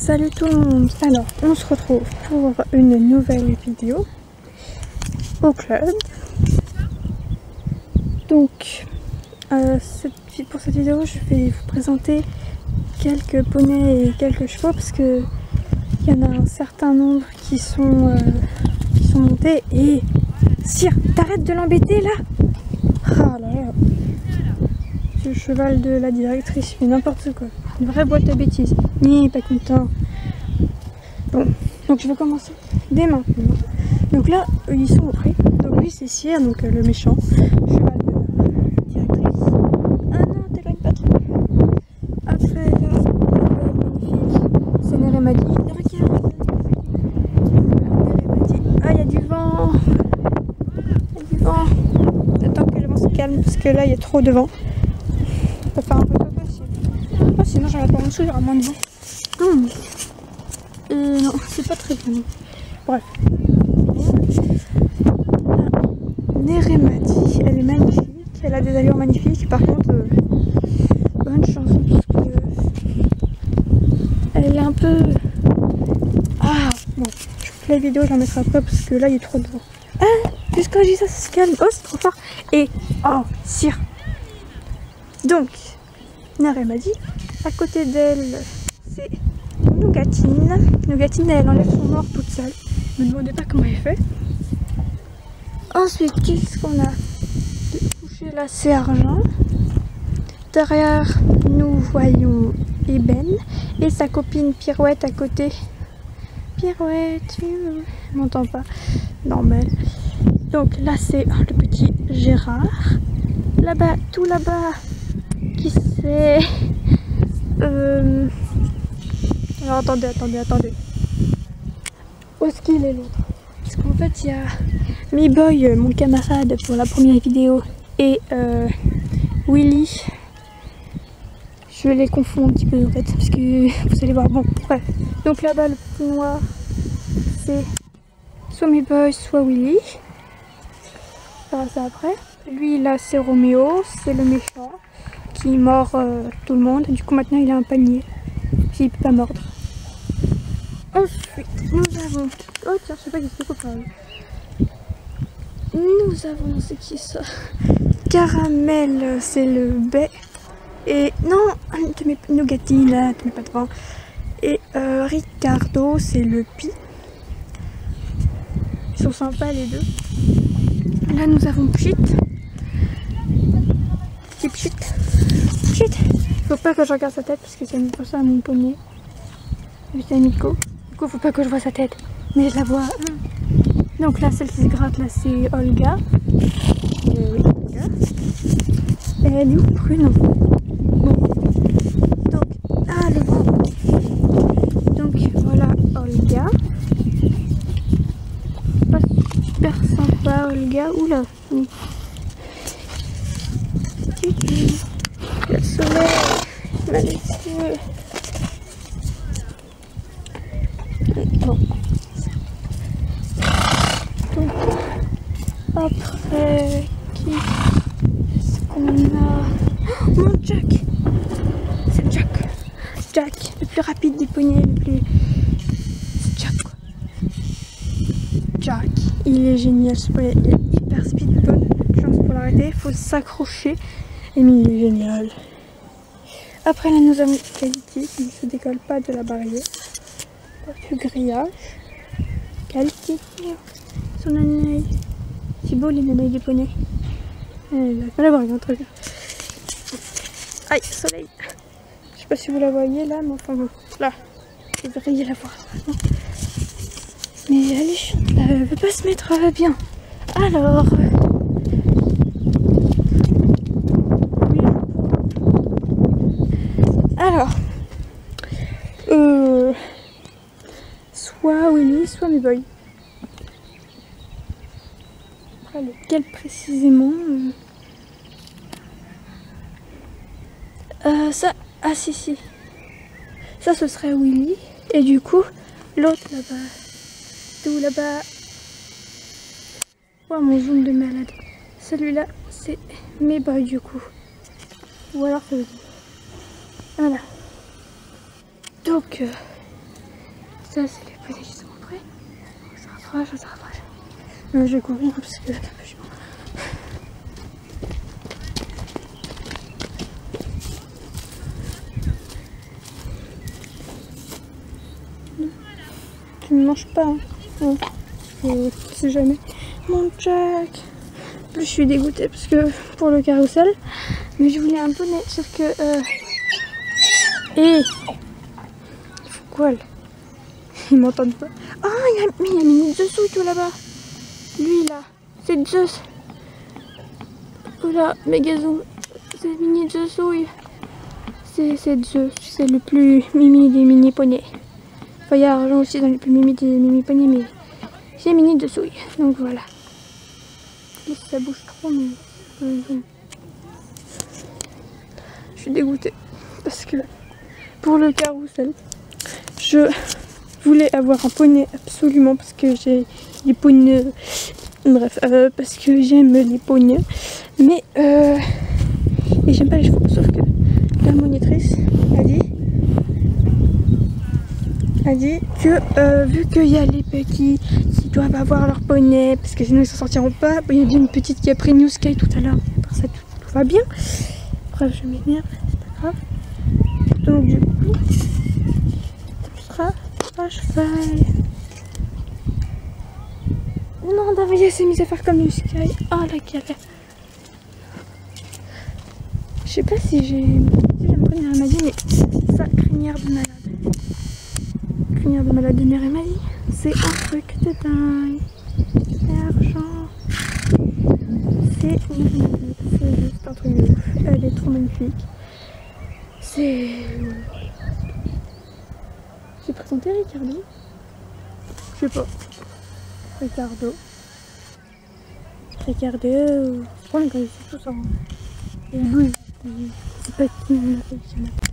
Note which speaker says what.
Speaker 1: Salut tout le monde. Alors on se retrouve pour une nouvelle vidéo au club. Donc pour cette vidéo je vais vous présenter quelques poneys et quelques chevaux parce que il y en a un certain nombre qui sont montés. Et Sire, t'arrêtes de l'embêter là. Ah là là. Le cheval de la directrice fait n'importe quoi. Une vraie boîte à bêtises. Ni pas content. Bon, donc je vais commencer dès maintenant. Donc là, ils sont au pré. Donc lui c'est Sire, donc le méchant cheval de la directrice. Ah non, t'éloignes pas trop. Après là, magnifique. C'est Neremadi. Regarde. Neremadi. Ah, il y a du vent. Il y a du vent. J'attends que le vent se calme parce que là il y a trop de vent. Ça va faire un peu top aussi. Ah, sinon j'en ai pas en dessous, il y aura moins de vent. Non, c'est pas très bien. Bref. Neremadi, elle est magnifique. Elle a des allures magnifiques. Par contre, bonne chanson parce que elle est un peu. Ah, bon. La vidéo, je la mettrai après parce que là il y a trop de vent. Ah, juste quand je dis ça, ça se calme. Oh, c'est trop fort. Et oh, Sire. Donc, Neremadi, à côté d'elle, c'est Nougatine. Nougatine, elle enlève son or toute seule. Ne me demandez pas comment elle fait. Ensuite, qu'est-ce qu'on a de couché là? C'est Argent. Derrière, nous voyons Eben et sa copine Pirouette à côté. Pirouette, tu m'entends pas? Normal. Donc là, c'est le petit Gérard. Là-bas, tout là-bas, qui c'est Alors attendez. Où est-ce qu'il est l'autre? Parce qu'en fait, il y a Mi-Boy, mon camarade pour la première vidéo, et Willy. Je les confonds un petit peu en fait, parce que vous allez voir. Bon, bref. Donc là-bas, le petit noir, c'est soit Mi-Boy, soit Willy. On verra ça après. Lui là, c'est Roméo, c'est le méchant qui mord tout le monde. Du coup, maintenant, il a un panier. Puis il peut pas mordre. Ensuite, nous avons... Oh tiens, je sais pas qui c'est quoi. Nous avons... C'est qui ça? Caramel, c'est le bai. Et... Non, tu mets Nougatine là, tu mets pas devant. Et Ricardo, c'est le pi. Ils sont sympas les deux. Là, nous avons Pchit. Petit Pchit. Pchit. Faut pas que je regarde sa tête parce que ça me passe à mon poney. C'est Nico. Du coup, faut pas que je vois sa tête. Mais je la vois. Donc là, celle qui se gratte, là, c'est Olga. Oui, Olga. Et elle est où, Prune? Bon. Donc, ah, le vent. Donc, voilà Olga. Pas super sympa, Olga. Oula. Il y a le soleil. Magnifique. Bon. Donc, après, qui est-ce qu'on a? Oh, mon Jack! C'est Jack! Jack, le plus rapide des poneys, le plus... C'est Jack, quoi. Jack, il est génial, ce poney, il est hyper speed, bonne chance pour l'arrêter, il faut s'accrocher, et mais il est génial. Après là, nous avons Qualité qui ne se décolle pas de la barrière. Du grillage. Qualité. Son anaï. C'est beau les anaïs des poneys. Elle a pas la barrière, un truc. Aïe, soleil. Je sais pas si vous la voyez là, mais enfin bon. Là. Vous devriez la voir. Mais elle est chiante là, elle veut pas se mettre bien. Alors. Alors. Soit Willy, soit Mi-Boy. Après, lequel précisément ça... Ah si. Ça, ce serait Willy. Et du coup, l'autre là-bas. Tout là-bas. Oh, mon zoom de malade. Celui-là, c'est Mi-Boy du coup. Ou alors, voilà. Donc... Ça, c'est les poneys qui sont prêts. On se rapproche, on se rapproche. Je vais courir parce que... Tu ne manges pas, hein. Ouais. Je sais jamais. Mon Jack. En plus, je suis dégoûtée parce que pour le carrousel, mais je voulais un poney, sauf que... Il faut quoi là? Ils m'entendent pas. Ah, il y a Mini Zeus tout là-bas. Lui là, c'est Zeus. Voilà, méga zoom. C'est Mini Zeus. C'est Zeus, c'est le plus mimi des mini poneys. Enfin, il y a argent aussi dans les plus mimi des mimi poneys, mais c'est Mini de souille. Donc voilà. Ça bouge trop, mais je suis dégoûtée parce que pour le carrousel, je voulais avoir un poney absolument parce que j'ai des poneys. Bref, parce que j'aime les poneys, mais et j'aime pas les chevaux. Sauf que la monitrice a dit que vu qu'il y a les petits qui doivent avoir leur poney parce que sinon ils s'en sortiront pas. Il y a une petite qui a pris New Sky tout à l'heure, pour ça tout va bien. Bref, je m'énerve, c'est pas grave. Donc du coup, on sera à cheval. Non, Davia s'est mise à faire comme New Sky. Oh la galère. Je sais pas si j'aimerais bien elle m'a dit, mais ça, crinière de malade. Crinière de malade de mère elle m'a dit. C'est un truc de dingue. C'est argent. C'est juste un truc de ouf. Elle est trop magnifique. C'est... J'ai présenté Ricardo. Je sais pas. Ricardo. C'est pas quand ils sont tous en... Et Louis. C'est pas qui me l'a fait.